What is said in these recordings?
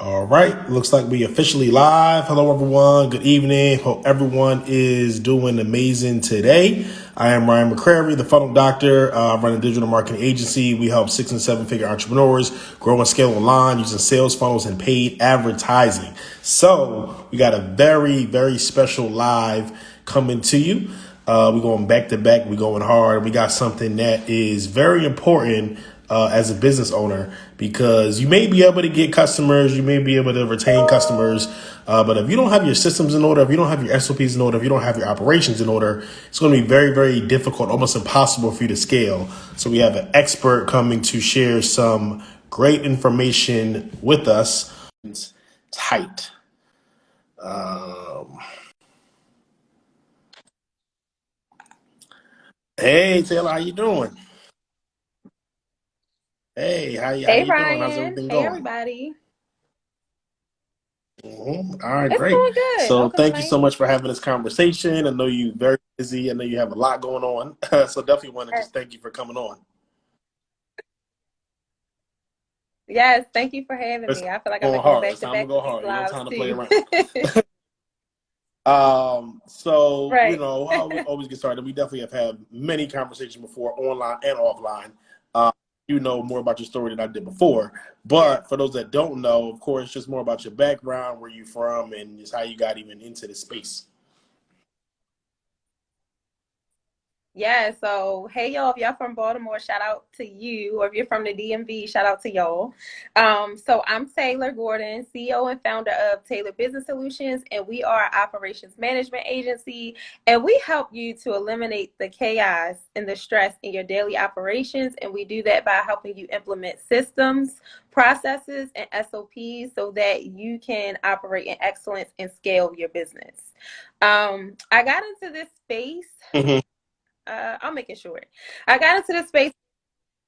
All right, looks like we officially live. Hello, everyone. Good evening. Hope everyone is doing amazing today. I am Ryan McCrary, the funnel doctor. I run a digital marketing agency. We help 6 and 7 figure entrepreneurs grow and scale online using sales funnels and paid advertising. So we got a very, very special live coming to you. We're going back to back. We're going hard. We got something that is very important as a business owner because you may be able to get customers, you may be able to retain customers, but if you don't have your systems in order, if you don't have your SOPs in order, if you don't have your operations in order, it's going to be very, very difficult, almost impossible for you to scale. So we have an expert coming to share some great information with us. It's tight. Um, hey Taylor, how you doing? Hey, how Hey you doing? How's Ryan. everything Hey going? everybody. All right, It's great. going good. So No thank you so complaints. much for having this conversation. I know you're very busy. I know you have a lot going on. So definitely want to Yes. just thank you for coming on. Yes, thank you for having It's me. I feel like I've going been going hard. back It's to time to back go with these hard. Ain't no lives time to play too. around. So Right. how we always get started. We definitely have had many conversations before, online and offline. Uh, you know more about your story than I did before. Yes. But for those that don't know, of course, just more about your background, where you from, and just how you got even into the space. Yeah, so hey y'all, if y'all from Baltimore, shout out to you. Or if you're from the DMV, shout out to y'all. So I'm Taylor Gordon, CEO and founder of Taylor Business Solutions, and we are an operations management agency, and we help you to eliminate the chaos and the stress in your daily operations. And we do that by helping you implement systems, processes, and SOPs so that you can operate in excellence and scale your business. I got into this space. I'll make it short. I got into this space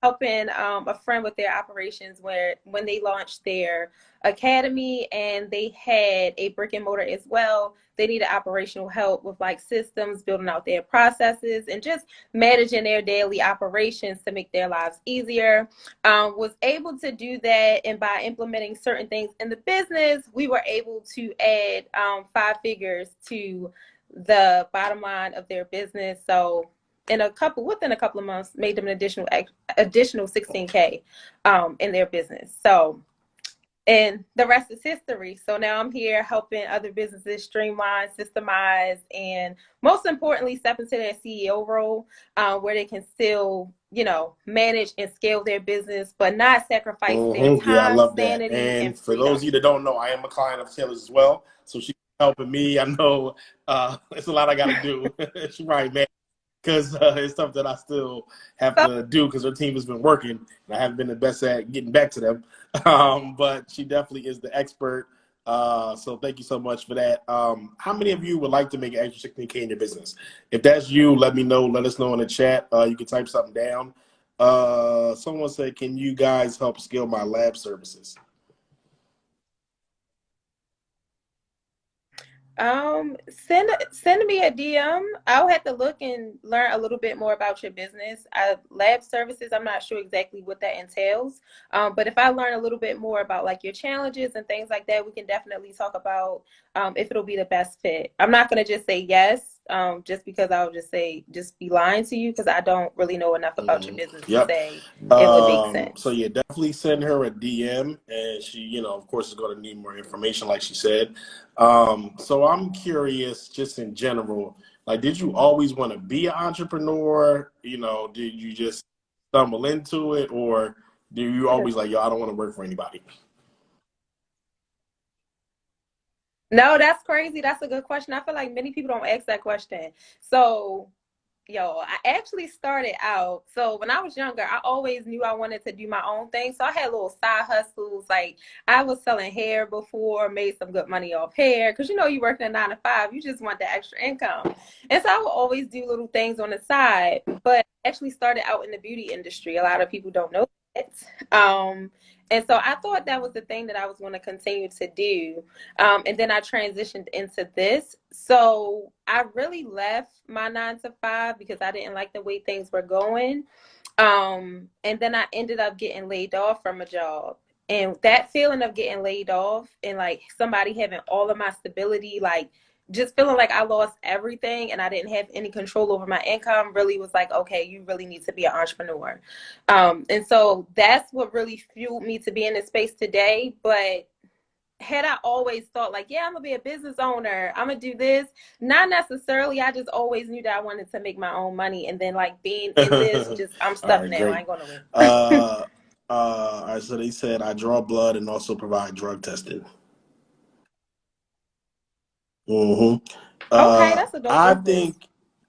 helping a friend with their operations where when they launched their academy and they had a brick and mortar as well. They needed operational help with like systems, building out their processes, and just managing their daily operations to make their lives easier. Was able to do that, and by implementing certain things in the business, we were able to add 5 figures to the bottom line of their business. So within a couple of months, made them an additional 16K in their business. So, and the rest is history. So now I'm here helping other businesses streamline, systemize, and most importantly, step into their CEO role, where they can still, manage and scale their business, but not sacrifice their Yeah, I time, love that. sanity, and And for those of freedom. you that don't know, I am a client of Taylor's as well. So she's helping me. I know it's a lot I got to do. She right, man, because it's stuff that I still have So, to do because her team has been working. And I haven't been the best at getting back to them. But she definitely is the expert. So thank you so much for that. How many of you would like to make an extra 16K in your business? If that's you, let me know. Let us know in the chat. You can type something down. Someone said, can you guys help scale my lab services? send me a DM. I'll have to look and learn a little bit more about your business. Lab services, I'm not sure exactly what that entails. But if I learn a little bit more about like your challenges and things like that, we can definitely talk about if it'll be the best fit. I'm not gonna just say yes, just because I'll just be lying to you because I don't really know enough about your business to Yep. say it would make So sense. yeah, definitely send her a DM, and she, of course, is going to need more information, like she said. So I'm curious, just in general, like, did you always want to be an entrepreneur? Did you just stumble into it, or do you always like, yo, I don't want to work for anybody? No, that's crazy. That's a good question. I feel like many people don't ask that question. So I actually started out. So when I was younger, I always knew I wanted to do my own thing. So I had little side hustles. Like I was selling hair before, made some good money off hair. Cause you working a 9 to 5, you just want the extra income. And so I would always do little things on the side, but I actually started out in the beauty industry. A lot of people don't know that. And so I thought that was the thing that I was going to continue to do. And then I transitioned into this. So I really left my 9 to 5 because I didn't like the way things were going. And then I ended up getting laid off from a job. And that feeling of getting laid off and like somebody having all of my stability, like just feeling like I lost everything and I didn't have any control over my income really was like, okay, you really need to be an entrepreneur. And so that's what really fueled me to be in this space today. But had I always thought like, yeah, I'm gonna be a business owner, I'm gonna do this, not necessarily. I just always knew that I wanted to make my own money. And then like being in this, All just I'm stuck right, now. I great. ain't going nowhere. All right, so they said I draw blood and also provide drug testing. hmm Okay, that's a dope I business.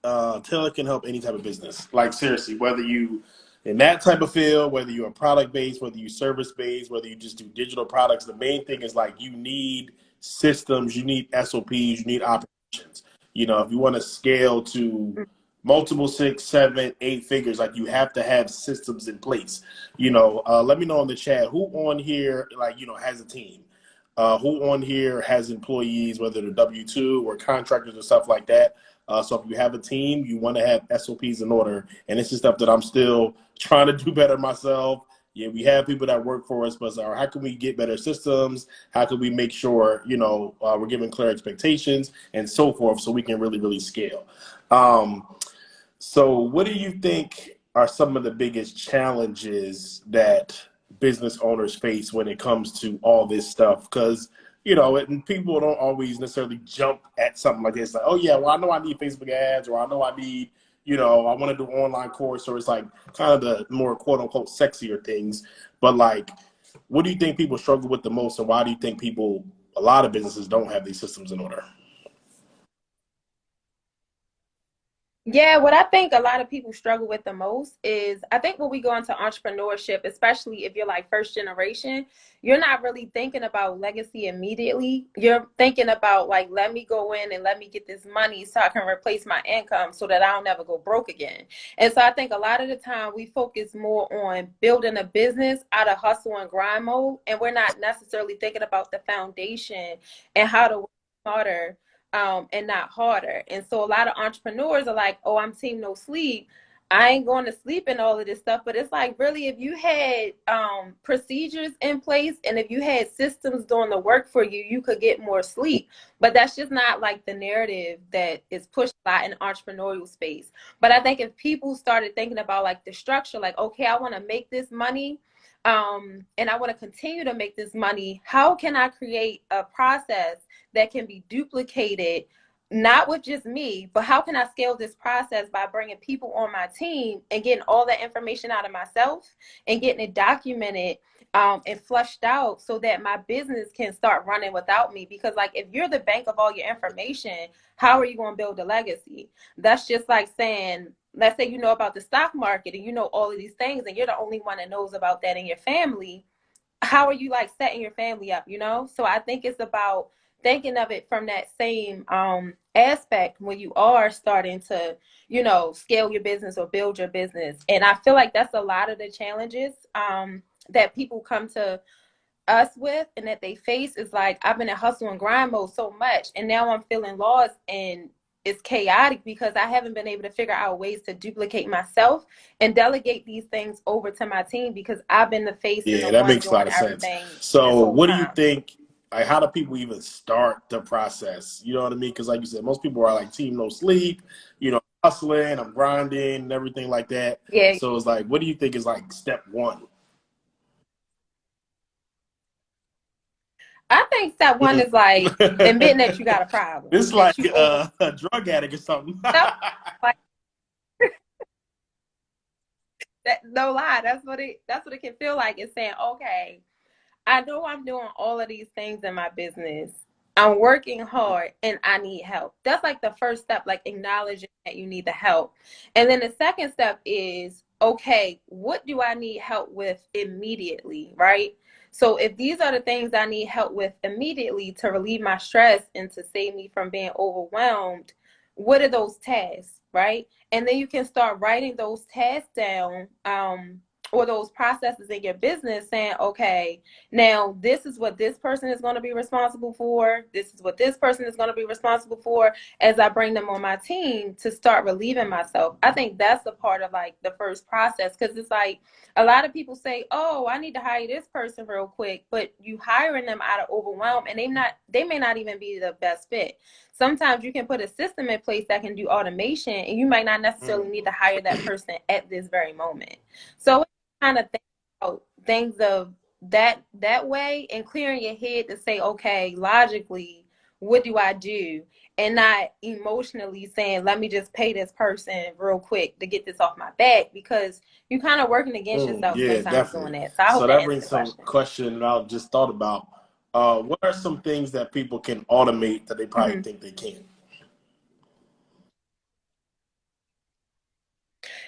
think Taylor can help any type of business. Like seriously, whether you in that type of field, whether you're product based, whether you service based, whether you just do digital products, the main thing is like you need systems, you need SOPs, you need operations. You know, if you want to scale to multiple six, seven, eight figures, like you have to have systems in place. You know, let me know in the chat who on here like has a team. Who on here has employees, whether they're W-2 or contractors or stuff like that. So if you have a team, you want to have SOPs in order. And this is stuff that I'm still trying to do better myself. Yeah, we have people that work for us, but how can we get better systems? How can we make sure, we're giving clear expectations and so forth so we can really, really scale? Um, so, what do you think are some of the biggest challenges that business owners face when it comes to all this stuff? Because and people don't always necessarily jump at something like this. Like, oh yeah, well I know I need Facebook ads, or I know I need, I want to do an online course, or it's like kind of the more quote unquote sexier things. But like, what do you think people struggle with the most, and why do you think a lot of businesses don't have these systems in order? Yeah, what I think a lot of people struggle with the most is I think when we go into entrepreneurship, especially if you're like first generation, you're not really thinking about legacy immediately. You're thinking about like, let me go in and let me get this money so I can replace my income so that I'll never go broke again. And so I think a lot of the time we focus more on building a business out of hustle and grind mode, and we're not necessarily thinking about the foundation and how to work smarter and not harder. And so a lot of entrepreneurs are like, oh, I'm team no sleep. I ain't going to sleep and all of this stuff. But it's like, really, if you had procedures in place and if you had systems doing the work for you, you could get more sleep. But that's just not like the narrative that is pushed by an entrepreneurial space. But I think if people started thinking about like the structure, like, okay, I want to make this money. And I want to continue to make this money. How can I create a process that can be duplicated, not with just me, but how can I scale this process by bringing people on my team and getting all that information out of myself and getting it documented and flushed out so that my business can start running without me? Because like if you're the bank of all your information, how are you going to build a legacy? That's just like saying, let's say you know about the stock market and you know all of these things and you're the only one that knows about that in your family. How are you like setting your family up, So I think it's about thinking of it from that same aspect when you are starting to, scale your business or build your business. And I feel like that's a lot of the challenges that people come to us with and that they face is like, I've been in hustle and grind mode so much and now I'm feeling lost and it's chaotic because I haven't been able to figure out ways to duplicate myself and delegate these things over to my team because I've been the face and Yeah, the that one makes a lot doing of sense. everything this So, whole what do you time. think? Like, how do people even start the process? You know what I mean? Because, like you said, most people are like team no sleep, hustling, I'm grinding, and everything like that. Yeah. So, it's like, what do you think is like step one? I think step one is like admitting that you got a problem, It's like that you over a drug addict or something. like that, no lie. That's what it can feel like. It's saying, okay, I know I'm doing all of these things in my business. I'm working hard and I need help. That's like the first step, like acknowledging that you need the help. And then the second step is, okay, what do I need help with immediately, right? So if these are the things I need help with immediately to relieve my stress and to save me from being overwhelmed, what are those tasks, right? And then you can start writing those tasks down or those processes in your business, saying, okay, now this is what this person is going to be responsible for. This is what this person is going to be responsible for as I bring them on my team to start relieving myself. I think that's the part of like the first process, because it's like a lot of people say, oh, I need to hire this person real quick, but you hiring them out of overwhelm, and they may not even be the best fit. Sometimes you can put a system in place that can do automation, and you might not necessarily need to hire that person at this very moment. So kind of think about things of that way, and clearing your head to say, okay, logically, what do I do? And not emotionally saying, let me just pay this person real quick to get this off my back, because you're kind of working against yourself Yeah, sometimes definitely. doing that. So I So hope that that answered brings the some question. question that I just thought about. What are some things that people can automate that they probably Mm-hmm. think they can?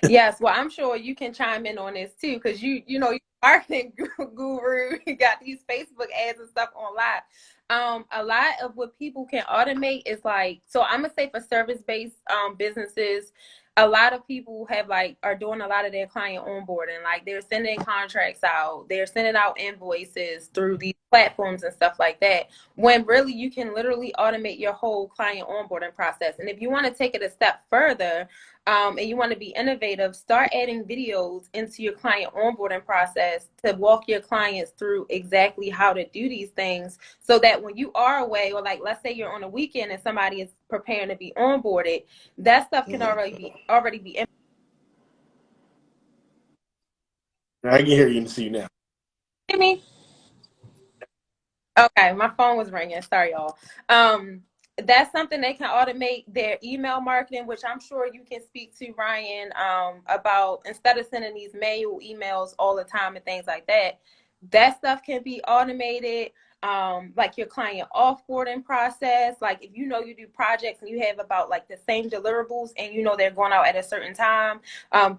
Yes, well, I'm sure you can chime in on this too, because you know, you're marketing guru, you got these Facebook ads and stuff online. A lot of what people can automate is like, so I'm gonna say for service-based businesses, a lot of people have like are doing a lot of their client onboarding, like they're sending contracts out, they're sending out invoices through these platforms and stuff like that. When really you can literally automate your whole client onboarding process. And if you want to take it a step further, and you want to be innovative, start adding videos into your client onboarding process to walk your clients through exactly how to do these things, so that when you are away, or like let's say you're on a weekend and somebody is preparing to be onboarded, that stuff can already be. I can hear you and see you now. Hear me? Okay, my phone was ringing. Sorry, y'all. That's something they can automate, their email marketing, which I'm sure you can speak to, Ryan, about, instead of sending these manual emails all the time and things like that. That stuff can be automated. Like your client offboarding process. Like if you know you do projects and you have about like the same deliverables and you know they're going out at a certain time,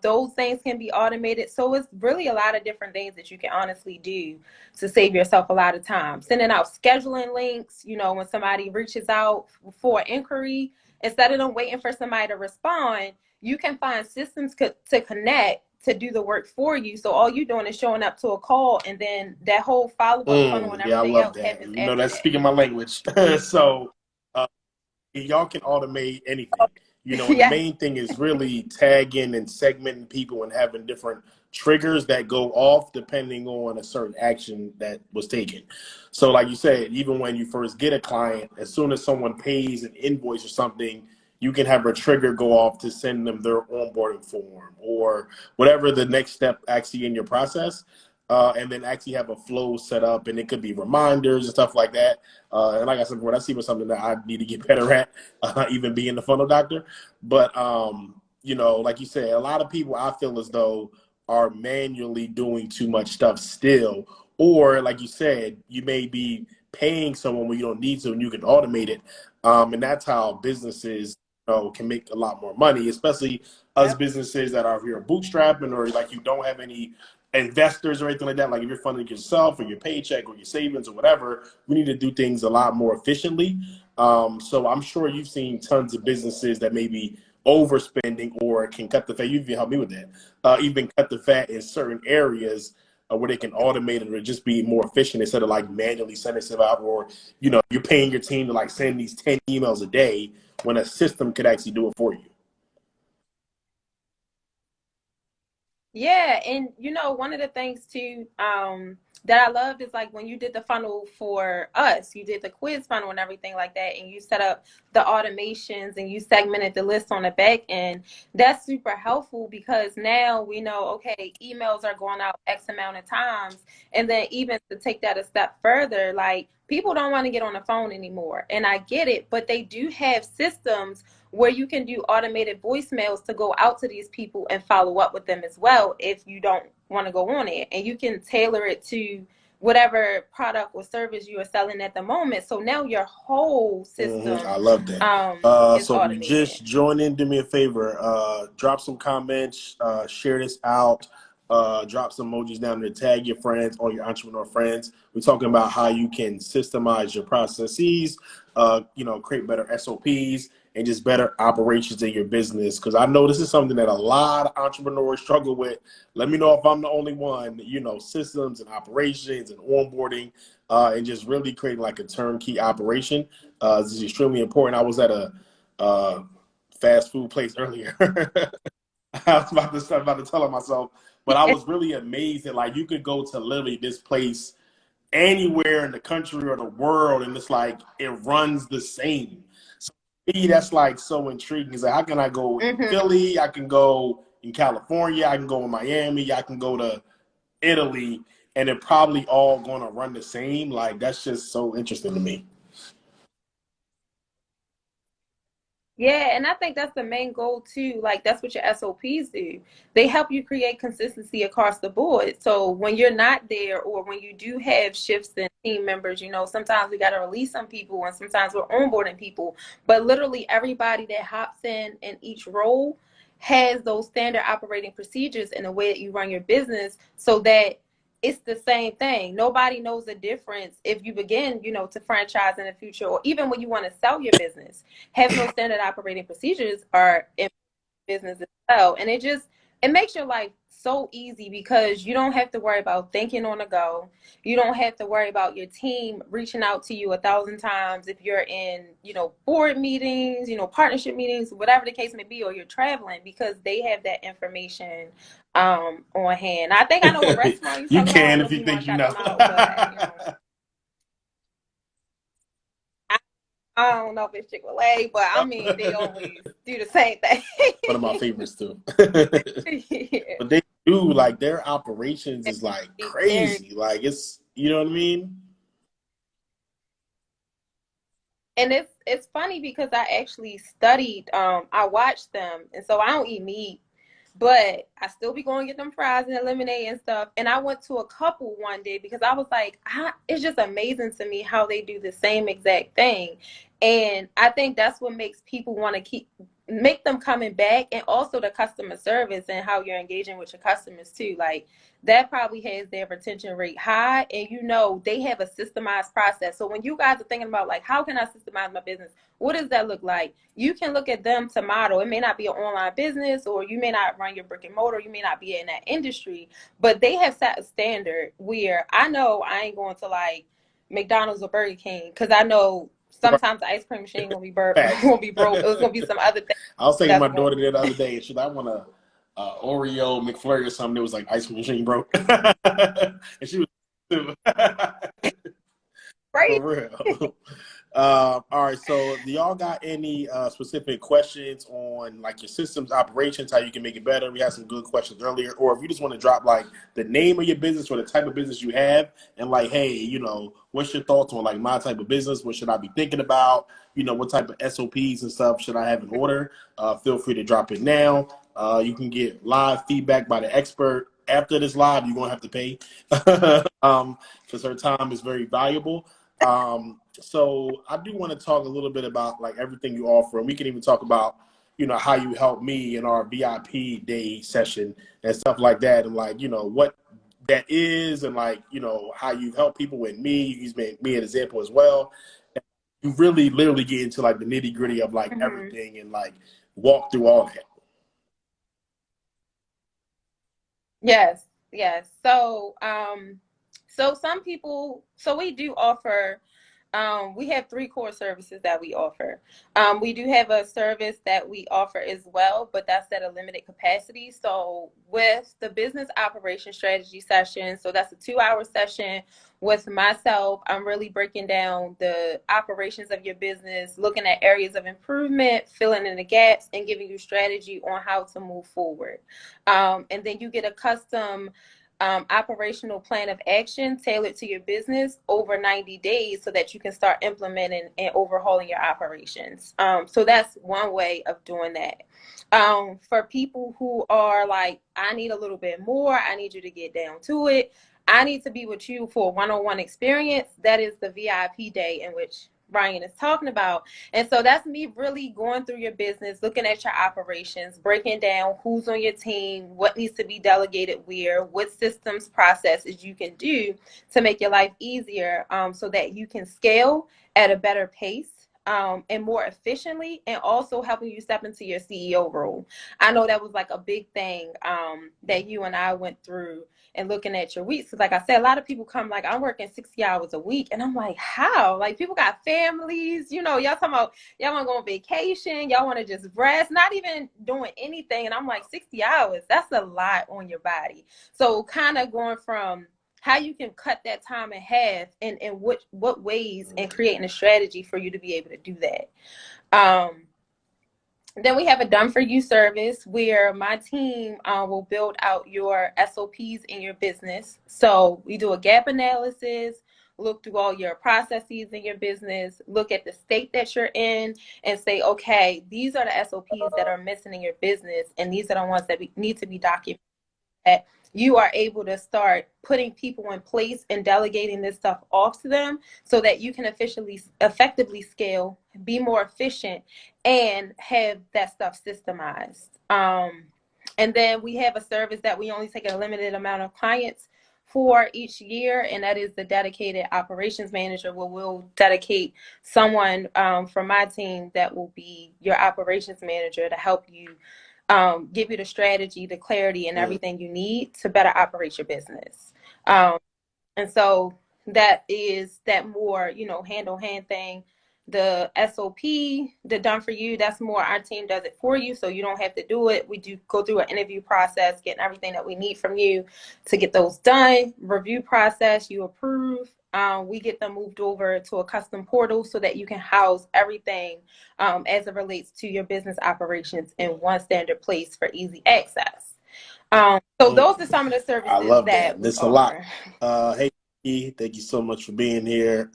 those things can be automated. So it's really a lot of different things that you can honestly do to save yourself a lot of time. Sending out scheduling links, you know, when somebody reaches out for an inquiry, instead of them waiting for somebody to respond, you can find systems to connect to do the work for you. So all you're doing is showing up to a call, and then that whole follow-up funnel and Yeah, I everything love else that. happens You know, after that's that. speaking my language. So y'all can automate anything, you know, and the Yes. main thing is really tagging and segmenting people and having different triggers that go off depending on a certain action that was taken. So like you said, even when you first get a client, as soon as someone pays an invoice or something, you can have a trigger go off to send them their onboarding form or whatever the next step actually in your process. And then actually have a flow set up, and it could be reminders and stuff like that. And like I said before, that's even something that I need to get better at, even being the funnel doctor. But you know, like you said, a lot of people I feel as though are manually doing too much stuff still, or like you said, you may be paying someone when you don't need to, and you can automate it. And that's how businesses, you know, can make a lot more money, especially us Yep. businesses that are here bootstrapping or like you don't have any investors or anything like that. Like if you're funding yourself or your paycheck or your savings or whatever, we need to do things a lot more efficiently. So I'm sure you've seen tons of businesses that may be overspending or can cut the fat. You can help me with that. Even cut the fat in certain areas where they can automate it or just be more efficient instead of like manually sending stuff out, or you know, you're paying your team to like send these 10 emails a day when a system could actually do it for you. Yeah, and you know, one of the things too, that I loved is like when you did the funnel for us, you did the quiz funnel and everything like that, and you set up the automations and you segmented the list on the back end. That's super helpful, because now we know, okay, emails are going out X amount of times. And then even to take that a step further, like people don't want to get on the phone anymore. And I get it, but they do have systems where you can do automated voicemails to go out to these people and follow up with them as well if you don't want to go on it. And you can tailor it to whatever product or service you are selling at the moment. So now your whole I system love that. is So if you automated. just join in, do me a favor, drop some comments, share this out. Drop some emojis down there, tag your friends or your entrepreneur friends. We're talking about how you can systemize your processes, create better SOPs and just better operations in your business. Because I know this is something that a lot of entrepreneurs struggle with. Let me know if I'm the only one. Systems and operations and onboarding, and just really creating like a turnkey operation. This is extremely important. I was at a fast food place earlier. I was about to tell her myself, but I was really amazed that like you could go to literally this place anywhere in the country or the world, and it's like it runs the same. So to me, that's like so intriguing. It's like how can I go in Philly? I can go in California. I can go in Miami. I can go to Italy, and they're probably all going to run the same. Like that's just so interesting to me. Yeah, and I think that's the main goal too. Like that's what your SOPs do. They help you create consistency across the board. So when you're not there or when you do have shifts in team members, sometimes we got to release some people and sometimes we're onboarding people. But literally everybody that hops in each role has those standard operating procedures in the way that you run your business so that it's the same thing. Nobody knows the difference if you begin, to franchise in the future or even when you want to sell your business. Having those standard operating procedures are in business as well. And it makes your life so easy because you don't have to worry about thinking on the go. You don't have to worry about your team reaching out to you 1,000 times if you're in, board meetings, partnership meetings, whatever the case may be, or you're traveling because they have that information on hand. I think I know what restaurant you're You talking about. I don't can know if if you you want think to you shout know. them out, but. I don't know if it's Chick-fil-A, but I mean, they always do the same One of my thing. favorites too. Yeah. But they do like their operations is like Very, crazy. Like it's you know what I mean? and it's funny because I actually studied, I watched them, and so I don't eat meat, but I still be going to get them fries and lemonade and stuff. And I went to a couple one day because I was like, it's just amazing to me how they do the same exact thing. And I think that's what makes people want to make them coming back, and also the customer service and how you're engaging with your customers too. Like that probably has their retention rate high, and they have a systemized process. So when you guys are thinking about like how can I systemize my business, what does that look like? You can look at them to model. It may not be an online business, or you may not run your brick and mortar, you may not be in that industry, but they have set a standard where I know I ain't going to like McDonald's or Burger King because I know Right. sometimes the ice cream machine gonna be Facts. gonna be broke. It was gonna be some other thing I was taking my that's gonna daughter be. there the other day and she I want a Oreo McFlurry or something. It was like ice cream machine broke. And she was for Right. real. All right. So, do y'all got any specific questions on like your systems operations, how you can make it better? We had some good questions earlier. Or if you just want to drop like the name of your business or the type of business you have, and like, hey, what's your thoughts on like my type of business? What should I be thinking about? What type of SOPs and stuff should I have in order? Feel free to drop it now. You can get live feedback by the expert. After this live, you're gonna have to pay because her time is very valuable. So I do want to talk a little bit about like everything you offer, and we can even talk about how you help me in our VIP day session and stuff like that, and like what that is, and like how you've helped people with me. You use me an example as well. You really literally get into like the nitty gritty of like Mm-hmm. everything and like walk through all that. Yes, yes. So some people, so we do offer, we have three core services that we offer. We do have a service that we offer as well, but that's at a limited capacity. So with the business operation strategy session, so that's a 2-hour session with myself. I'm really breaking down the operations of your business, looking at areas of improvement, filling in the gaps, and giving you strategy on how to move forward. And then you get a custom operational plan of action tailored to your business over 90 days so that you can start implementing and overhauling your operations. So that's one way of doing that. For people who are like, I need a little bit more, I need you to get down to it, I need to be with you for a one-on-one experience, that is the VIP day in which Ryan is talking about. And so that's me really going through your business, looking at your operations, breaking down who's on your team, what needs to be delegated where, what systems, processes you can do to make your life easier, so that you can scale at a better pace. And more efficiently, and also helping you step into your CEO role. I know that was like a big thing that you and I went through, and looking at your weeks. Because like I said, a lot of people come like, I'm working 60 hours a week. And I'm like, how? Like, people got families, y'all talking about, y'all want to go on vacation. Y'all want to just rest, not even doing anything. And I'm like, 60 hours, that's a lot on your body. So kind of going from how you can cut that time in half, and what ways, and creating a strategy for you to be able to do that. Then we have a done for you service where my team will build out your SOPs in your business. So we do a gap analysis, look through all your processes in your business, look at the state that you're in, and say, okay, these are the SOPs that are missing in your business, and these are the ones that need to be documented. That you are able to start putting people in place and delegating this stuff off to them, so that you can effectively scale, be more efficient, and have that stuff systemized. And then we have a service that we only take a limited amount of clients for each year, and that is the dedicated operations manager, where we'll dedicate someone from my team that will be your operations manager to help you, give you the strategy, the clarity, and everything you need to better operate your business. And so that is that more, hand on hand thing. The SOP, the done for you, that's more our team does it for you, so you don't have to do it. We do go through an interview process, getting everything that we need from you to get those done. Review process, you approve. We get them moved over to a custom portal so that you can house everything as it relates to your business operations in one standard place for easy access. So those are some of the services I love that we That's a lot. offer. Hey, thank you so much for being here.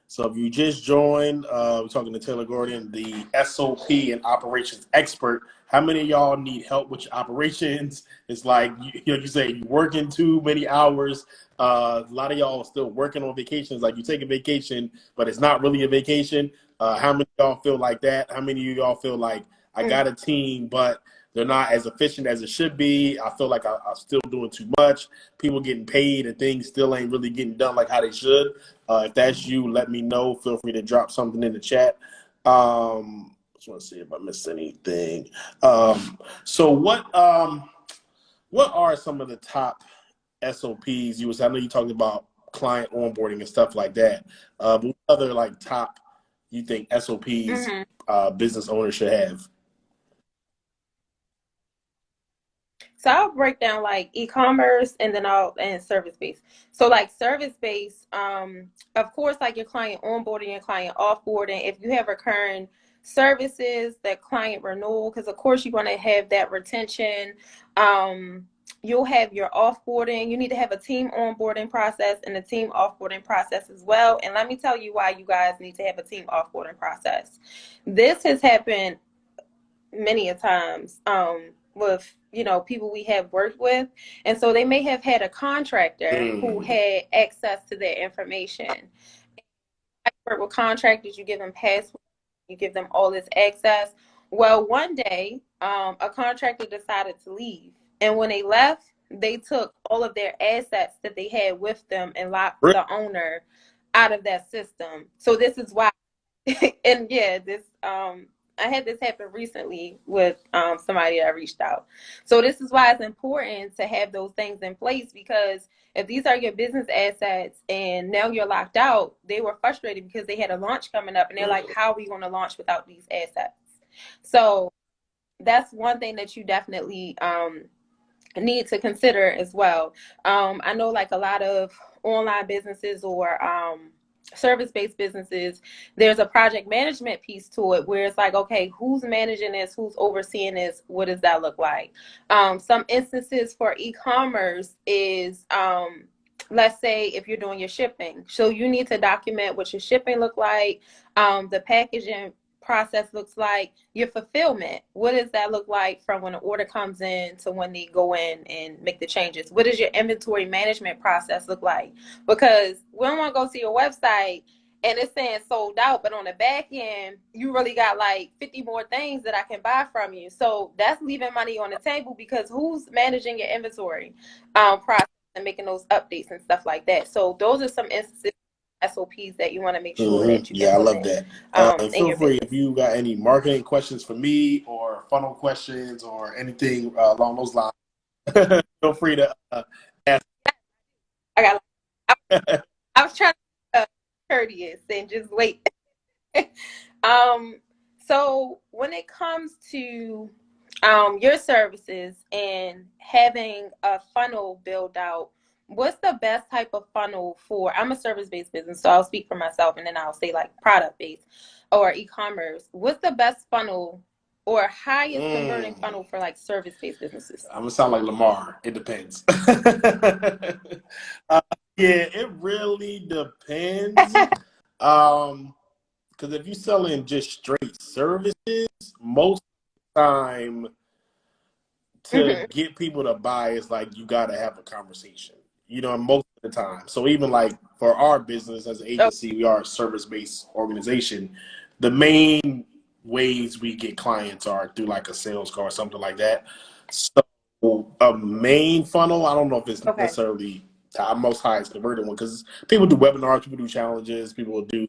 So if you just joined, we're talking to Taylor Gordon, the SOP and operations expert. How many of y'all need help with your operations? It's like, you say you're working too many hours. A lot of y'all are still working on vacations. Like, you take a vacation, but it's not really a vacation. How many of y'all feel like that? How many of y'all feel like, I got a team, but they're not as efficient as it should be? I feel like I'm still doing too much. People getting paid and things still ain't really getting done like how they should. If that's you, let me know. Feel free to drop something in the chat. Just want to see if I missed anything. So what are some of the top SOPs you was? I know you talked about client onboarding and stuff like that. But what other like top you think SOPs business owners should have? So I'll break down like e-commerce, and then and service-based. So like service-based, of course, like your client onboarding and client offboarding. If you have recurring services, that client renewal, because of course you want to have that retention. You'll have your offboarding. You need to have a team onboarding process and a team offboarding process as well. And let me tell you why you guys need to have a team offboarding process. This has happened many a times with people we have worked with, and so they may have had a contractor who had access to their information. I work with contractors, you give them passwords, you give them all this access. Well, one day a contractor decided to leave, and when they left, they took all of their assets that they had with them and locked the owner out of that system. So this is why and yeah, this I had this happen recently with somebody that I reached out. So this is why it's important to have those things in place, because if these are your business assets and now you're locked out, they were frustrated because they had a launch coming up and they're like, how are we going to launch without these assets? So that's one thing that you definitely need to consider as well. I know like a lot of online businesses or service-based businesses, there's a project management piece to it where it's like, okay, who's managing this? Who's overseeing this? What does that look like? Some instances for e-commerce is, let's say if you're doing your shipping. So you need to document what your shipping look like, the packaging process looks like, your fulfillment. What does that look like from when an order comes in to when they go in and make the changes? What does your inventory management process look like? Because we don't want to go to your website and it's saying sold out, but on the back end, you really got like 50 more things that I can buy from you. So that's leaving money on the table, because who's managing your inventory process and making those updates and stuff like that. So those are some instances, SOPs that you want to make sure that you Yeah, I love implement that. And in feel your free business. if you got any marketing questions for me or funnel questions or anything along those lines. Feel free to ask. I got. I was trying to be courteous and just wait. um, so when it comes to your services and having a funnel build out, what's the best type of funnel for? I'm a service-based business, so I'll speak for myself, and then I'll say like product-based or e-commerce. What's the best funnel or highest converting funnel for like service-based businesses? I'm gonna sound like Lamar. It depends. Yeah, it really depends. Because if you're selling just straight services, most of the time to get people to buy, it's like you got to have a conversation, most of the time. So even like for our business as an Oh, agency, we are a service-based organization. The main ways we get clients are through like a sales call or something like that. So a main funnel, I don't know if it's okay. necessarily the most highest converted one, because people do webinars, people do challenges, people will do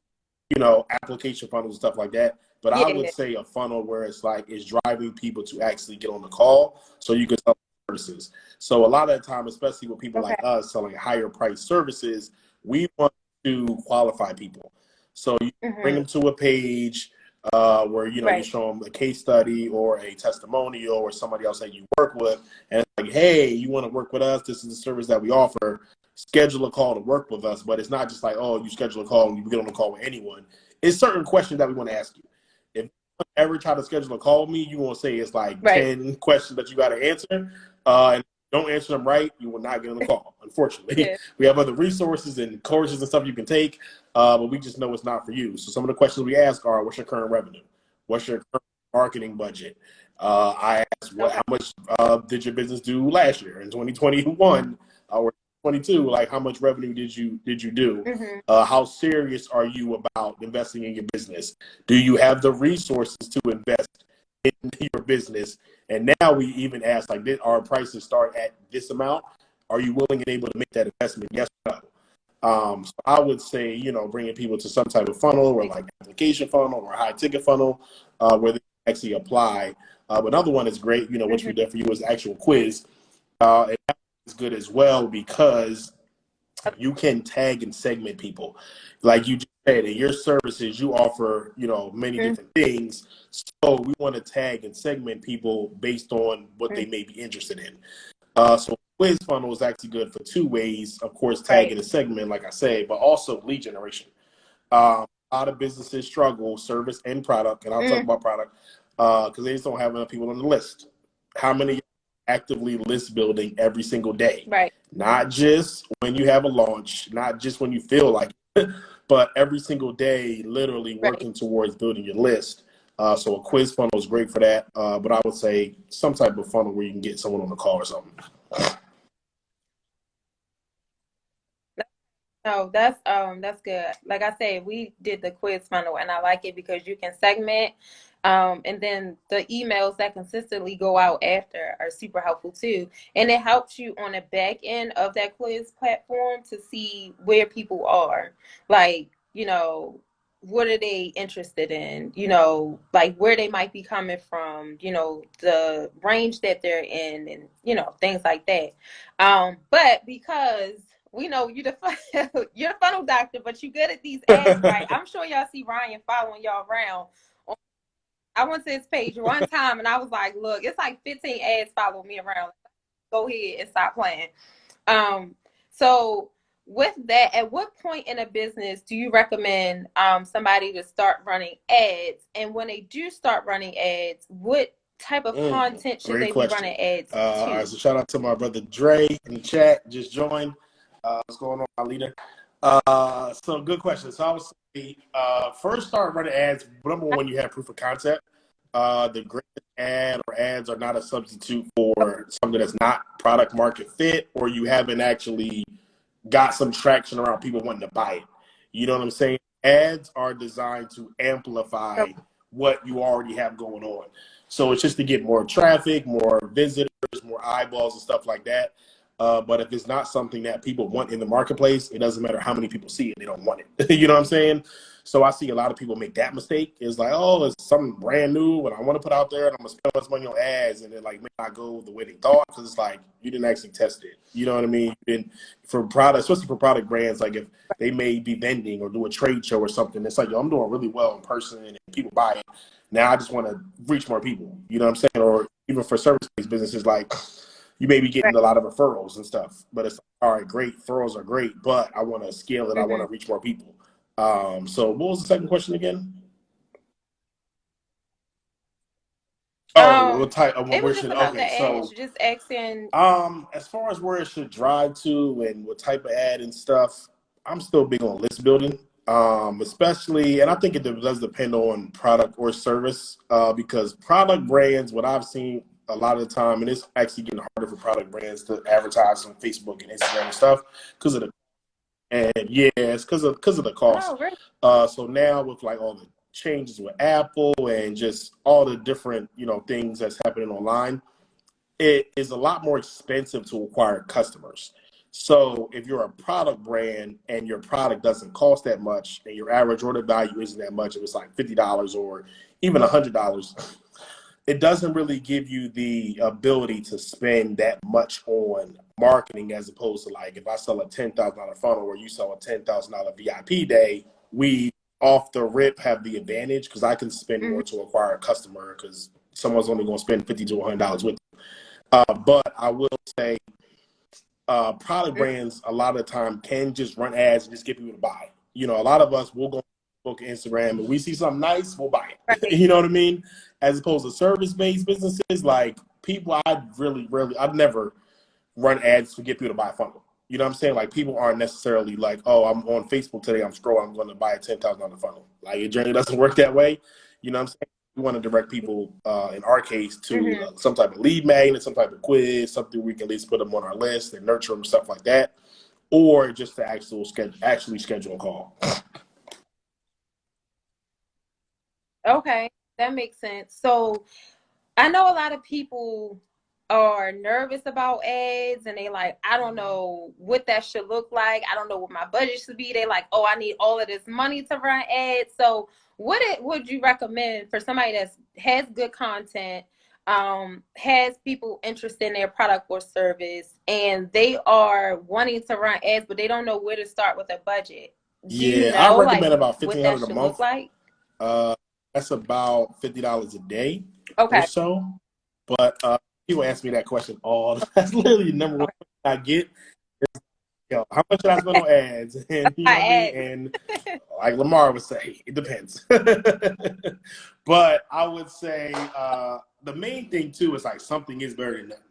application funnels and stuff like that. But I would Yeah. say a funnel where it's driving people to actually get on the call so you can sell services. So a lot of the time, especially with people Okay. like us selling higher price services, we want to qualify people. So you bring them to a page where you Right. show them a case study or a testimonial or somebody else that you work with, and it's like, hey, you want to work with us? This is the service that we offer. Schedule a call to work with us. But it's not just like, oh, you schedule a call and you get on the call with anyone. It's certain questions that we want to ask you. If you ever try to schedule a call with me, you won't say it's like Right. 10 questions that you got to answer. And if you don't answer them right, you will not get on the call, unfortunately. Yeah. We have other resources and courses and stuff you can take, but we just know it's not for you. So some of the questions we ask are, what's your current revenue? What's your current marketing budget? I asked, Okay. how much did your business do last year in 2021 or 22? Like, how much revenue did you do? How serious are you about investing in your business? Do you have the resources to invest in your business? And now we even ask, like, did our prices start at this amount? Are you willing and able to make that investment? Yes or no? So I would say, bringing people to some type of funnel or like application funnel or high ticket funnel where they actually apply. Another one is great, which we did for you is actual quiz. And that is good as well because you can tag and segment people. Like you just said, in your services, you offer, many different things. So we want to tag and segment people based on what they may be interested in. So quiz funnel is actually good for two ways. Of course, tagging Right. and segment, like I say, but also lead generation. A lot of businesses struggle, service and product, and I'll talk about product, because they just don't have enough people on the list. How many actively list building every single day? Right. Not just when you have a launch, not just when you feel like it, but every single day, literally Right. working towards building your list. So a quiz funnel is great for that, but I would say some type of funnel where you can get someone on the call or something. No, that's good. Like I said, we did the quiz funnel and I like it because you can segment, and then the emails that consistently go out after are super helpful too. And it helps you on the back end of that quiz platform to see where people are. Like, what are they interested in? Like where they might be coming from, the range that they're in, and things like that. But because we know you're you're the funnel doctor, but you're good at these ads, right? I'm sure y'all see Ryan following y'all around. I went to his page one time and I was like, look, it's like 15 ads follow me around. Go ahead and stop playing. Um, so with that, at what point in a business do you recommend somebody to start running ads? And when they do start running ads, what type of content should Great they be question. running ads All right, to? so shout out to my brother Dre in the chat, just joined. What's going on, my leader? So good question. So I would say first start running ads. Number one, when you have proof of concept. The greatest ad or ads are not a substitute for something that's not product market fit, or you haven't actually got some traction around people wanting to buy it. You know what I'm saying? Ads are designed to amplify what you already have going on. So it's just to get more traffic, more visitors, more eyeballs and stuff like that. But if it's not something that people want in the marketplace, it doesn't matter how many people see it, they don't want it. You know what I'm saying? So I see a lot of people make that mistake. It's like, oh, it's something brand new and I want to put out there and I'm going to spend all this money on ads, and then like may not go the way they thought, because it's like you didn't actually test it. You know what I mean? You didn't, for products, especially for product brands, like if they may be vending or do a trade show or something, it's like, yo, I'm doing really well in person and people buy it. Now I just want to reach more people. You know what I'm saying? Or even for service-based businesses, like you may be getting a lot of referrals and stuff, but it's like, all right, great, referrals are great, but I want to scale it. I want to reach more people. So what was the second question again? Oh, what type of It where was just should, about the okay, ads, so just asking. as far as where it should drive to and what type of ad and stuff, I'm still big on list building. Especially, and I think it does depend on product or service, because product brands, what I've seen a lot of the time, and it's actually getting harder for product brands to advertise on Facebook and Instagram and stuff because of the, and yeah, it's because of the cost. Oh, really? So now with like all the changes with Apple and just all the different things that's happening online, it is a lot more expensive to acquire customers. So if you're a product brand and your product doesn't cost that much and your average order value isn't that much, if it's like $50 or even $100, it doesn't really give you the ability to spend that much on marketing, as opposed to like if I sell a $10,000 funnel or you sell a $10,000 VIP day, we off the rip have the advantage because I can spend more to acquire a customer because someone's only going to spend $50 to $100 with. But I will say, product brands a lot of the time can just run ads and just get people to buy. A lot of us will go on Facebook, Instagram, and we see something nice, we'll buy it. Right. You know what I mean? As opposed to service-based businesses, like people, I've never run ads to get people to buy a funnel. You know what I'm saying? Like people aren't necessarily like, oh, I'm on Facebook today, I'm scrolling, I'm going to buy a $10,000 funnel. Like your journey doesn't work that way. You know what I'm saying? We want to direct people, in our case, to some type of lead magnet, some type of quiz, something we can at least put them on our list and nurture them, stuff like that, or just to actually schedule a call. Okay, that makes sense. So I know a lot of people are nervous about ads and they like, I don't know what that should look like. I don't know what my budget should be. They like, oh, I need all of this money to run ads. So would you recommend for somebody that has good content, has people interested in their product or service, and they are wanting to run ads, but they don't know where to start with a budget? Do you Yeah, I know like recommend about what that 1,500 a should look month. like? That's about $50 a day or Okay. so. But people ask me that question all. That's literally the number one Okay. question I get. How much should I spend on ads? And you know what I mean? I And like Lamar would say, it depends. But I would say the main thing too is like something is better than nothing.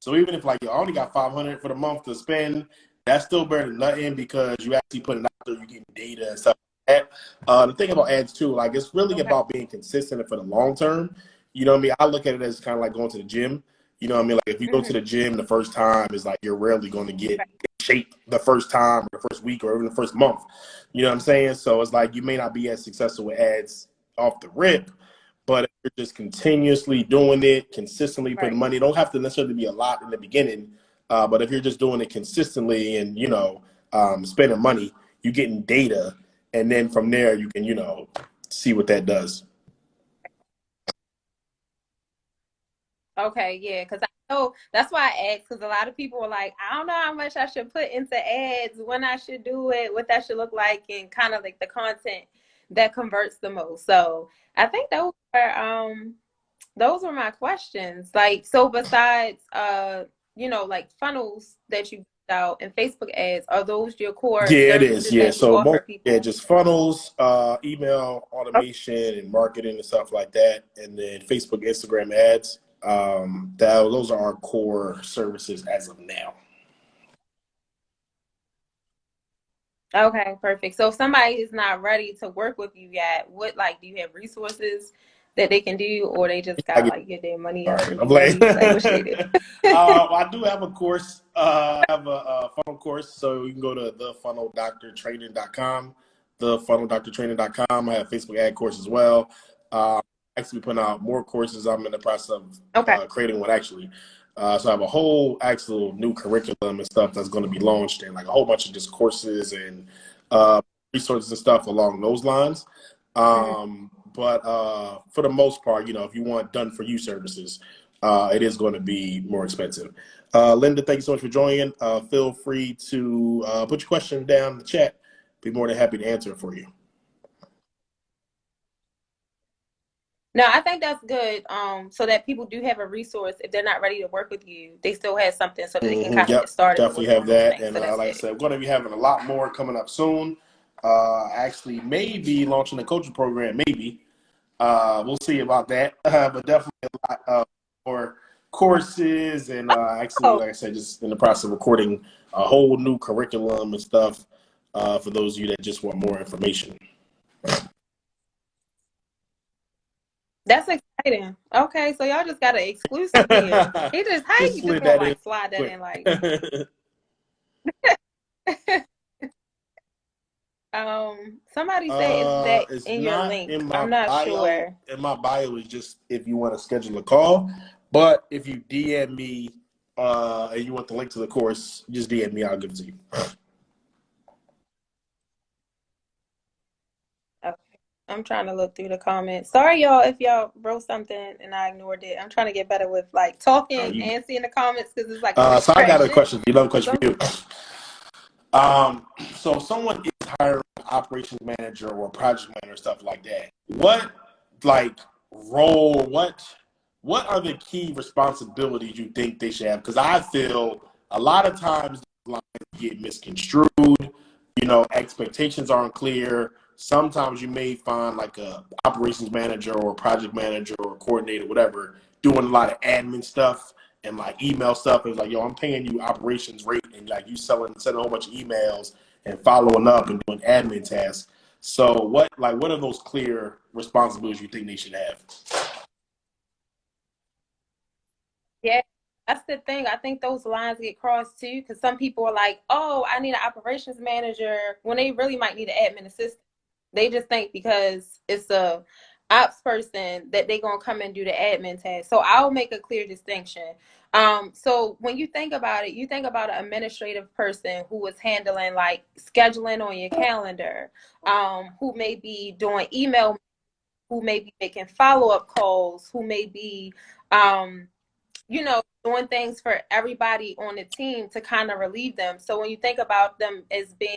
So even if like you only got 500 for the month to spend, that's still better than nothing because you actually put it out there, you getting data and stuff like that. The thing about ads too, like it's really Okay. about being consistent for the long term. You know what I mean? I look at it as kind of like going to the gym. You know what I mean? Like if you go to the gym the first time, it's like you're rarely going to get Right. shape the first time or the first week or even the first month. You know what I'm saying? So it's like you may not be as successful with ads off the rip, but if you're just continuously doing it, consistently putting Right. money, it don't have to necessarily be a lot in the beginning. But if you're just doing it consistently and, spending money, you're getting data. And then from there, you can, see what that does. Okay, yeah, because I know that's why I asked, because a lot of people are like, I don't know how much I should put into ads, when I should do it, what that should look like, and kind of like the content that converts the most. So I think those were my questions. Like, so besides like funnels that you put out and Facebook ads, are those your core Yeah, it is. services Yeah. that you So offer people? just funnels, email Okay. automation and marketing and stuff like that. And then Facebook, Instagram ads. Those are our core services as of now. Okay, perfect. So if somebody is not ready to work with you yet, what like do you have resources that they can do, or they just I gotta get like get their money up started. and I'm be like, ready? Like what should they do? I do have a course. I have a funnel course. So you can go to thefunnelDoctorTraining.com. thefunnelDoctorTraining.com. I have Facebook ad course as well. Actually putting out more courses. I'm in the process Okay. of creating one actually. So I have a whole actual new curriculum and stuff that's going to be launched, and like a whole bunch of just courses and resources and stuff along those lines. But for the most part, if you want done for you services, it is going to be more expensive. Linda, thank you so much for joining. Feel free to put your question down in the chat. Be more than happy to answer it for you. No, I think that's good. So that people do have a resource if they're not ready to work with you, they still have something so that they can kind of get started Definitely with have on those that. things. And So that's like I good. said, we're going to be having a lot more coming up soon. Actually, maybe launching a coaching program. Maybe we'll see about that. But definitely a lot more courses, and actually, Oh, like I said, just in the process of recording a whole new curriculum and stuff for those of you that just want more information. that's exciting. Okay, so y'all just got an exclusive here. He just how Just you just slid gonna that in like slide that quick. in like somebody say is that It's in your not link? in my I'm not bio. sure. In my bio is just if you want to schedule a call. But if you DM me and you want the link to the course, just DM me. I'll give it to you. Okay. I'm trying to look through the comments. Sorry, y'all, if y'all wrote something and I ignored it. I'm trying to get better with like talking You. and seeing the comments because it's like a So I got a distraction. question for you. Another So question for you. So if someone is hiring an operations manager or project manager, stuff like that, what like role, what are the key responsibilities you think they should have? Because I feel a lot of times lines get misconstrued, expectations aren't clear. Sometimes you may find like a operations manager or a project manager or a coordinator, whatever, doing a lot of admin stuff and like email stuff. It's like, yo, I'm paying you operations rate, and like you sending a whole bunch of emails and following up and doing admin tasks. So what are those clear responsibilities you think they should have? yeah, that's the thing. I think those lines get crossed too because some people are like, "Oh, I need an operations manager," when they really might need an admin assistant. They just think because it's a ops person that they're gonna come and do the admin task. So I'll make a clear distinction. So when you think about it, you think about an administrative person who is handling like scheduling on your calendar, who may be doing email, who may be making follow-up calls, who may be um, doing things for everybody on the team to kind of relieve them. So when you think about them as being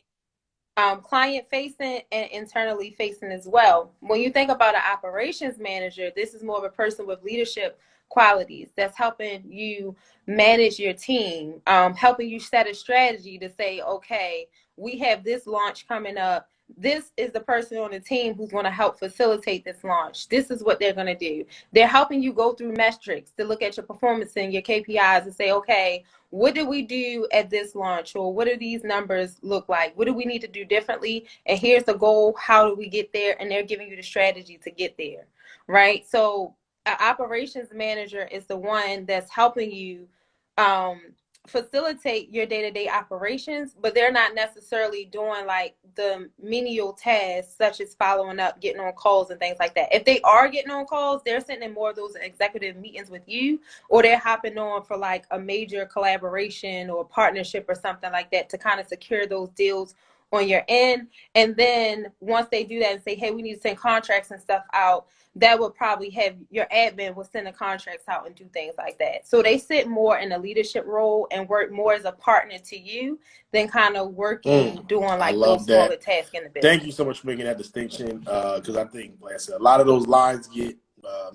client facing and internally facing as well. When you think about an operations manager, this is more of a person with leadership qualities that's helping you manage your team, helping you set a strategy to say, okay, we have this launch coming up. This is the person on the team who's going to help facilitate this launch. This is what they're going to do. They're helping you go through metrics to look at your performance and your KPIs and say, okay, what did we do at this launch, or what do these numbers look like? What do we need to do differently? And here's the goal. How do we get there? And they're giving you the strategy to get there, right? So an operations manager is the one that's helping you um, facilitate your day-to-day operations, but they're not necessarily doing like the menial tasks such as following up, getting on calls and things like that. If they are getting on calls, they're sitting in more of those executive meetings with you, or they're hopping on for like a major collaboration or partnership or something like that to kind of secure those deals on your end. And then once they do that and say, hey, we need to send contracts and stuff out, that would probably have your admin will send the contracts out and do things like that. So they sit more in a leadership role and work more as a partner to you than kind of working, doing I like those love that. smaller tasks in the Thank you business. so much for making that distinction because I think, like I said, a lot of those lines get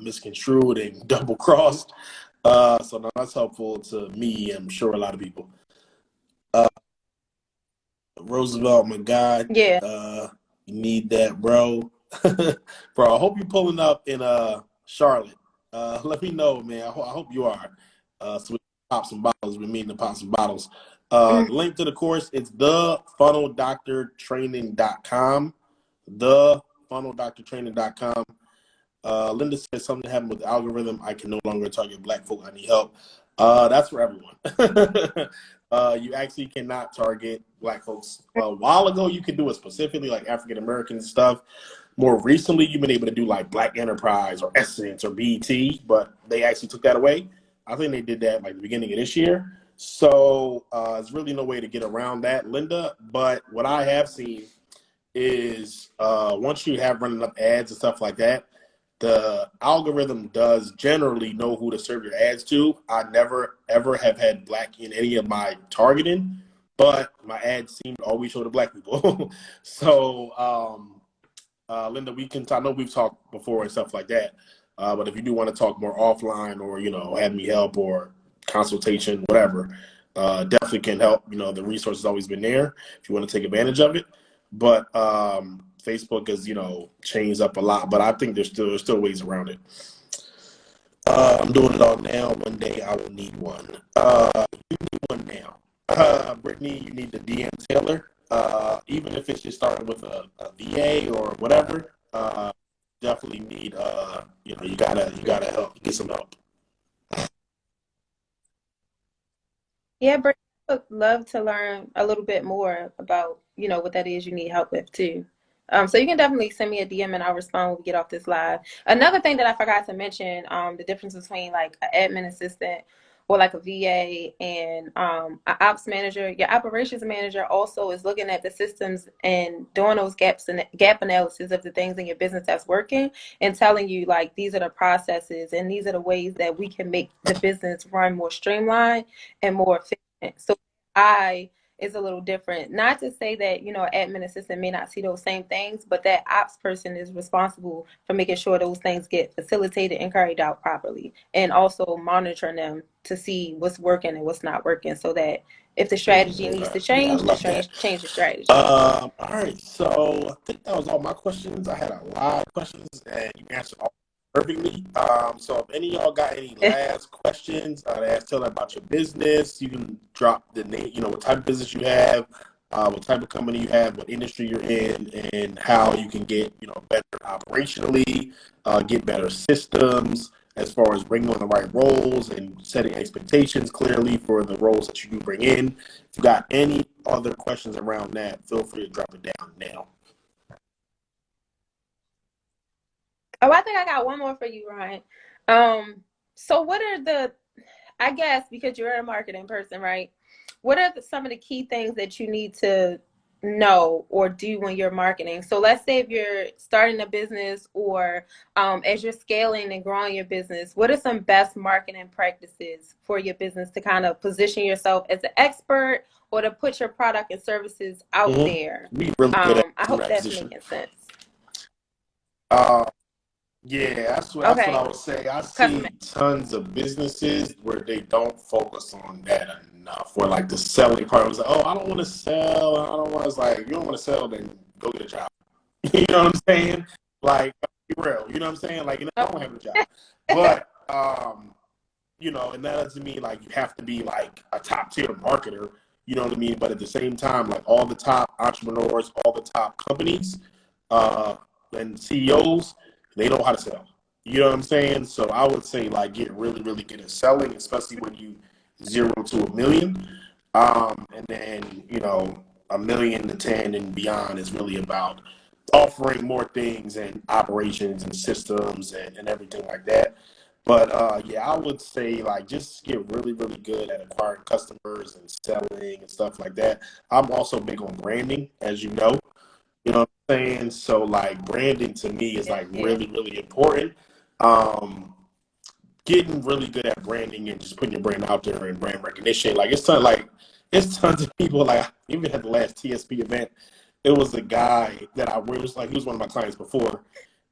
misconstrued and double crossed. So now that's helpful to me. I'm sure a lot of people. Roosevelt, my guy, Yeah. you need that, bro. Bro, I hope you're pulling up in Charlotte. Let me know, man. I hope you are. So we can pop some bottles. We're meeting to pop some bottles. The link to the course, it's thefunnelDoctorTraining.com. ThefunnelDoctorTraining.com. Linda said something happened with the algorithm. I can no longer target black folk. I need help. That's for everyone. You actually cannot target Black folks. A while ago, you could do it specifically like African American stuff. More recently, you've been able to do like Black Enterprise or Essence or BET, but they actually took that away. I think they did that like the beginning of this year. So there's really no way to get around that, Linda. But what I have seen is once you have running up ads and stuff like that, the algorithm does generally know who to serve your ads to. I never ever have had Black in any of my targeting, but my ads seem to always show the Black people. So Linda, we can. I know we've talked before and stuff like that, but if you do want to talk more offline, or have me help or consultation, whatever, definitely can help. The resource has always been there if you want to take advantage of it. But Facebook has changed up a lot, but I think there's still ways around it. I'm doing it all now. One day I will need one. You need one now. Brittany, you need the DM Taylor. Even if it's just starting with a VA or whatever, definitely need you gotta help get some help. Yeah, Brittany, I would love to learn a little bit more about, what that is you need help with too. So you can definitely send me a DM and I'll respond when we get off this live. Another thing that I forgot to mention, the difference between like an admin assistant or like a VA and an ops manager. Your operations manager also is looking at the systems and doing those gaps and gap analysis of the things in your business that's working and telling you like these are the processes and these are the ways that we can make the business run more streamlined and more efficient. So I is a little different. Not to say that, an admin assistant may not see those same things, but that ops person is responsible for making sure those things get facilitated and carried out properly and also monitoring them to see what's working and what's not working so that if the strategy needs to Yeah, I change, love that. change the strategy. All right, so I think that was all my questions. I had a lot of questions, and you answered all perfectly. So if any of y'all got any last questions to ask Taylor about your business, you can drop the name, what type of business you have, what type of company you have, what industry you're in, and how you can get, better operationally, get better systems as far as bringing on the right roles and setting expectations clearly for the roles that you do bring in. If you got any other questions around that, feel free to drop it down now. Oh, I think I got one more for you, Ryan. So what are I guess because you're a marketing person, right? What are some of the key things that you need to know or do when you're marketing? So let's say if you're starting a business or as you're scaling and growing your business, what are some best marketing practices for your business to kind of position yourself as an expert or to put your product and services out there? Be really good at I hope that that's position. making sense. Yeah, that's what Okay. I would say. I see tons of businesses where they don't focus on that enough. Where like the selling part was like, oh, I don't want to sell. I don't want to. Like, you don't want to sell, then go get a job. You know what I'm saying? Like, be real. You know what I'm saying? Like, I don't have a job, but and that doesn't mean like you have to be like a top tier marketer. You know what I mean? But at the same time, like all the top entrepreneurs, all the top companies, and CEOs, they know how to sell. You know what I'm saying? So I would say like get really, really good at selling, especially when you 0 to 1 million. And then, a million to 10 and beyond is really about offering more things and operations and systems and everything like that. But yeah, I would say like just get really, really good at acquiring customers and selling and stuff like that. I'm also big on branding, as you know. You know what I'm saying? So like branding to me is like really, really important. Um, Getting really good at branding and just putting your brand out there and brand recognition. It's tons of people like even at the last TSP event, it was a guy that he was one of my clients before.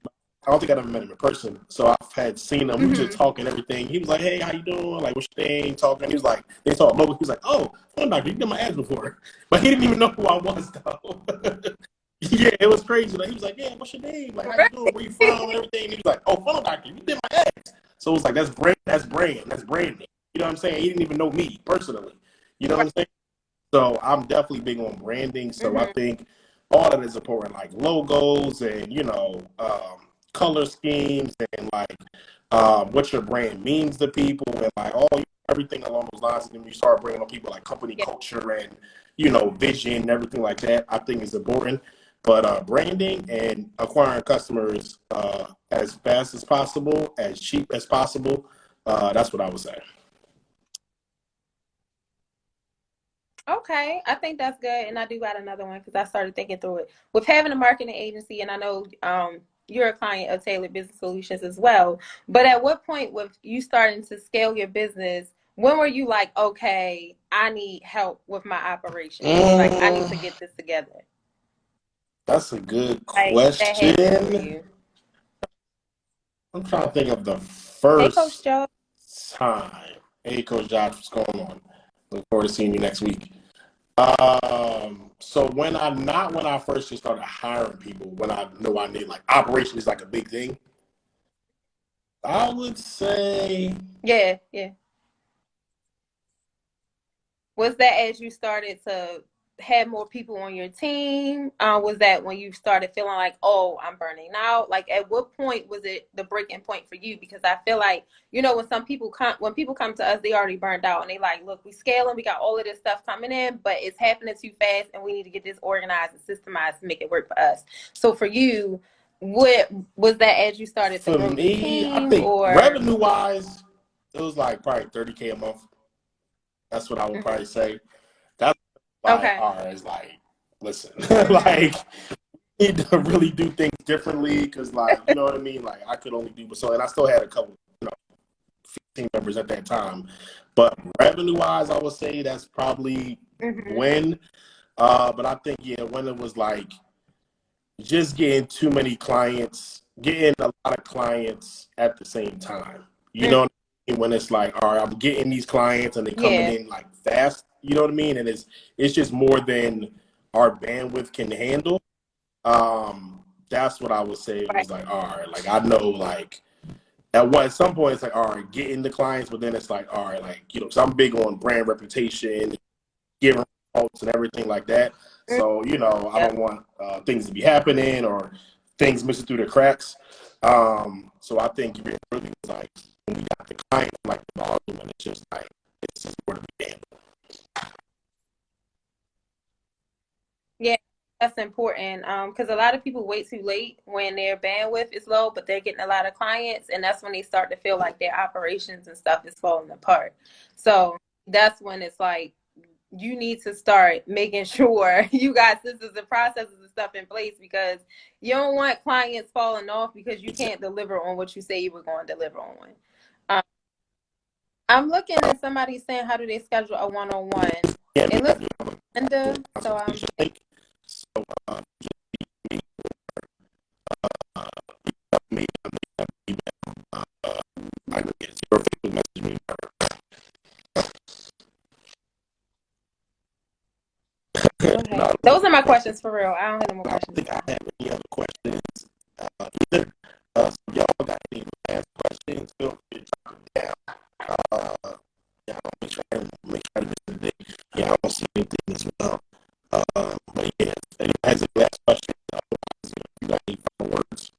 I don't think I've ever met him in person. So I've had seen him. We just talking everything. He was like, "Hey, how you doing? Like, what's your name?" Talking. He was like, they talked local. He was like, "Oh, phone doctor, you did my ads before," but he didn't even know who I was though. Yeah, it was crazy. Like he was like, "Yeah, what's your name? Like, how you doing? Where you from? And everything." And he was like, "Oh, phone doctor, you did my ads." So it was like that's brand, that's branding. You know what I'm saying? He didn't even know me personally. You know what I'm saying? So I'm definitely big on branding. So I think all that is important, like logos and color schemes and like what your brand means to people and like all everything along those lines. And then you start bringing on people like company Yeah. culture and, vision and everything like that, I think is important. But branding and acquiring customers as fast as possible, as cheap as possible, that's what I would say. Okay, I think that's good, and I do got another one because I started thinking through it. With having a marketing agency, and I know you're a client of Tailored Business Solutions as well, but at what point with you starting to scale your business, when were you like, okay, I need help with my operations, or like I need to Mm, get this together? that's a good Like that happened for question. you. I'm trying to think of the Hey, Coach first Joe. time. Hey, Coach Josh, what's going on? Look forward to seeing you next week. So when I first just started hiring people, when I know I need like operation is like a big thing, I would say Yeah, yeah. Was that as you started to have more people on your team? Was that when you started feeling like, oh, I'm burning out? Like, at what point was it the breaking point for you? Because I feel like, when people come to us, they already burned out and they like, look, we scaling, we got all of this stuff coming in, but it's happening too fast, and we need to get this organized and systemized to make it work for us. So for you, what was that as you started to for grow your me, I team, think or? revenue wise, it was like probably 30K a month. That's what I would Mhm. probably say. That's like, Okay. all right, it's like, listen, Hmm. like, need to really do things differently because, like, you know what I mean? Like, I could only do so, and I still had a couple, team members at that time. But revenue wise, I would say that's probably Hmm. when. But I think, yeah, when it was like just getting too many clients, getting a lot of clients at the same time. You know what I mean? When it's like, all right, I'm getting these clients and they're coming Yeah. in like fast, you know what I mean? And it's just more than our bandwidth can handle. That's what I would say. It Right. was like, all right, like I know like at some point it's like, all right, getting the clients, but then it's like, all right, like, because I'm big on brand reputation, giving results and everything like that. Mhm. So, I Yep. don't want things to be happening or things missing through the cracks. So I think it really was like when we got the client, like the volume, and it's just like it's just more to be damned. Yeah, that's important. Because a lot of people wait too late when their bandwidth is low, but they're getting a lot of clients, and that's when they start to feel like their operations and stuff is falling apart. So that's when it's like you need to start making sure you got systems and processes and stuff in place, because you don't want clients falling off because you can't deliver on what you say you were going to deliver on. Um, I'm looking and somebody's saying, how do they schedule a one-on-one? Yeah, It me, looks I do have a Linda, so consultation link. So me, uh, me, I can get your Facebook message me. okay. No, Those are my questions for real. I don't have no more I don't questions think I though. have any other questions either. So y'all got any last questions? Feel free to drop them down. Yeah, I'll make sure to miss the day. Yeah, I don't see anything as well. But yeah, if anyone has any last questions, otherwise, you got any final words?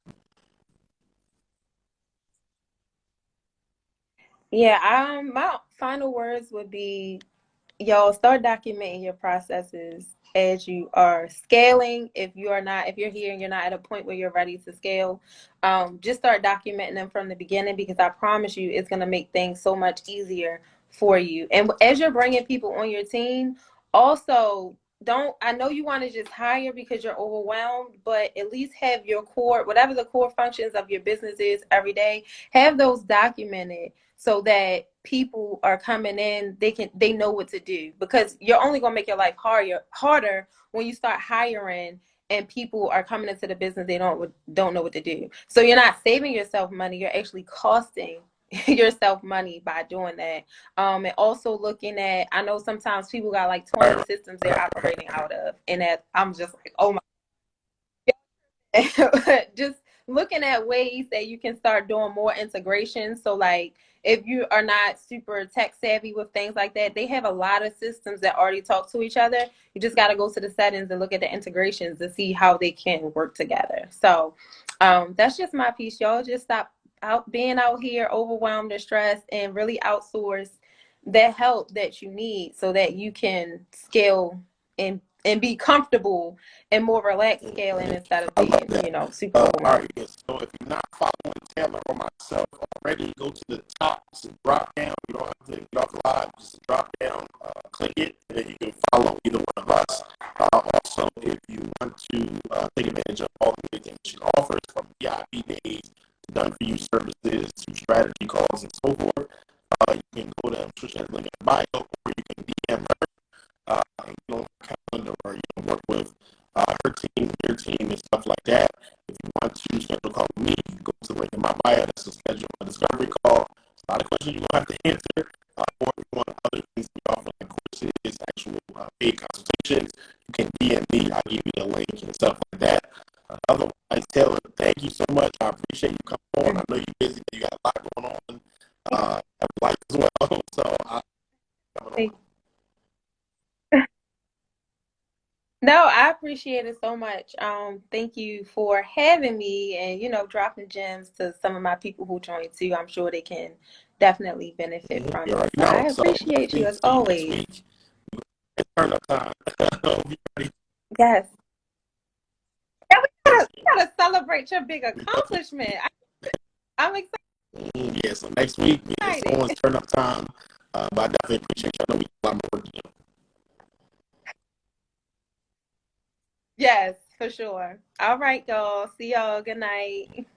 Yeah, my final words would be, y'all start documenting your processes as you are scaling. If you're here and you're not at a point where you're ready to scale, just start documenting them from the beginning, because I promise you it's going to make things so much easier for you. And as you're bringing people on your team, also don't, I know you want to just hire because you're overwhelmed, but at least have your core, whatever the core functions of your business is every day, have those documented so that people are coming in, they know what to do, because you're only going to make your life harder when you start hiring and people are coming into the business, they don't know what to do. So you're not saving yourself money, you're actually costing yourself money by doing that. And also looking at, I know sometimes people got like 20 systems they're operating out of, and that I'm just like, oh my. Just looking at ways that you can start doing more integration. So like if you are not super tech savvy with things like that, they have a lot of systems that already talk to each other. You just got to go to the settings and look at the integrations to see how they can work together. So that's just my piece. Y'all just stop out being out here overwhelmed and stressed, and really outsource. that help that you need so that you can scale and be comfortable and more relaxed scaling instead of I love being, that. super All overwhelmed. right, yes. So if you're not following Taylor or myself already, go to the top, just drop down. You don't have to get off live, just drop down, click it, and then you can follow either one of us. Also, if you want to take advantage of all the things she offers, from VIP days to done for you services to strategy calls and so forth, you can go to Trisha's link in the bio, or you can DM her and get on her calendar, or you can work with her team, your team, and stuff like that. If you want to schedule a call with me, you can go to the link in my bio. That's to schedule a discovery call. It's a lot of questions you're going to have to answer. Or if you want other things we offer, like courses, actual paid consultations, you can DM me. I'll give you the link and stuff like that. Otherwise, Taylor, thank you so much. I appreciate you coming on. I know you're busy, but you got a lot going on life as well. So I'm coming on. No, I appreciate it so much. Thank you for having me and, dropping gems to some of my people who joined too. I'm sure they can definitely benefit from You it. already So I know. So appreciate you definitely as see you next always. week. It's turn up time. Yes. Yeah, we gotta celebrate your big accomplishment. I'm Yeah, so next week it's excited. almost turn up time. But I definitely appreciate you. I know we got a lot more work to do. Yes, for sure. All right, y'all. See y'all. Good night.